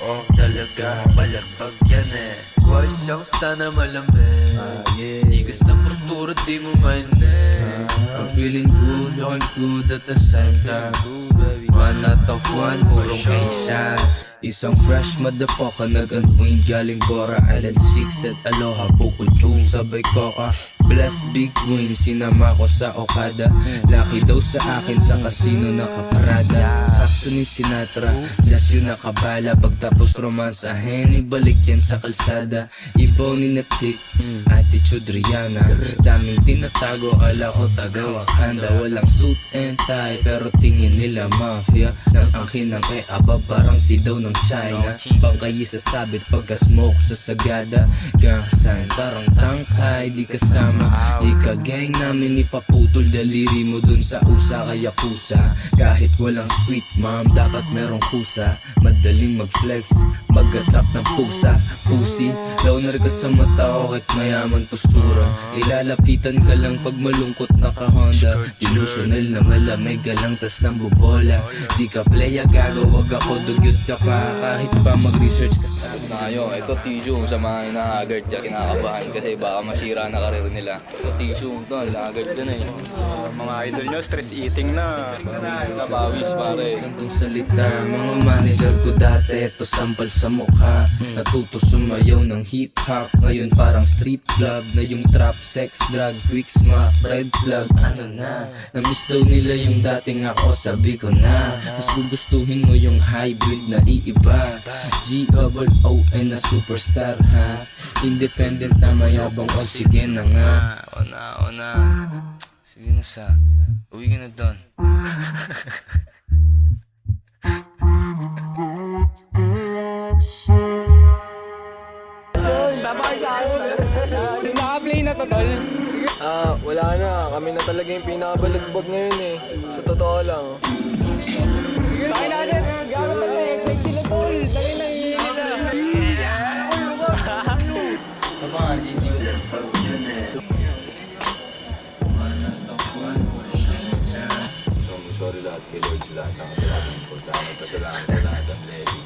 Oh talaga, palagpag yan eh. Boys, yung na malamig. Tigas ng postura, di mo mainit. I'm feeling good, looking good at the same time. 1 out of 1, purong Asia. Isang fresh motherfucker nag-unwind galing Bora Island 6 at Aloha Bukol Juice sabay Coca. Blessed big win, sinama ko sa Okada. Lucky daw sa akin sa casino nakaparada. Sakso ni Sinatra, just yun nakabala. Pagtapos romansahin, ibalik yan sa kalsada. Ibaw ni Natik, attitude Rihanna. Daming tinatago, ala ko taga Wakanda. Walang suit and tie, pero tingin nila mafia. Nang angkin ng aba, parang si daw ng China. Bangkay sasabit pagka-smoke sa sagada. Gang sign, parang tangkay, di kasama. Di ka gang namin ipaputol daliri mo dun sa usa kaya kusa. Kahit walang sweet mom, dapat merong kusa. Madaling mag-flex, mag-attract ng pusa. Pussy, loner ka sa mata o kahit mayaman postura. Ilalapitan ka lang pag malungkot naka-Honda. Delusional na malamig ka lang tas nang bubola. Di ka playa gago, wag ako dugyot ka pa. Kahit pa mag-research ka sa na kayo. Ito tissue sa mga hinahagard dyan. Kinakabahan kasi baka masira na karir nila. Ito tissue, ito lagard dyan eh. Mga idol nyo, stress eating na. Napawis pare. Gandong salita, mga manager ko dati. Ito sampal sa mukha. Natuto sumayaw ng hip-hop. Ngayon parang strip club na yung trap, sex, drug, quick smack, red plug. Ano na, namiss daw nila yung dating ako. Sabi ko na, mas gugustuhin mo yung hybrid na iiba. G-O-O-N na superstar ha. Independent na mayabang, o sige na nga. O na. Sige na sa. Uwi ka na doon. Sabay sa akin. Naka-play na to, tol. Wala na. Kami na talaga yung pinakabalagbag ngayon eh. Sa totoo lang. Sakay natin. Gamit na lang. Sexy na, tol. Dali na. Sa mga GTO yun eh. Sorry lahat kay Lord sa lahat ng kasalanan ko. Salamat sa lahat ng blessing.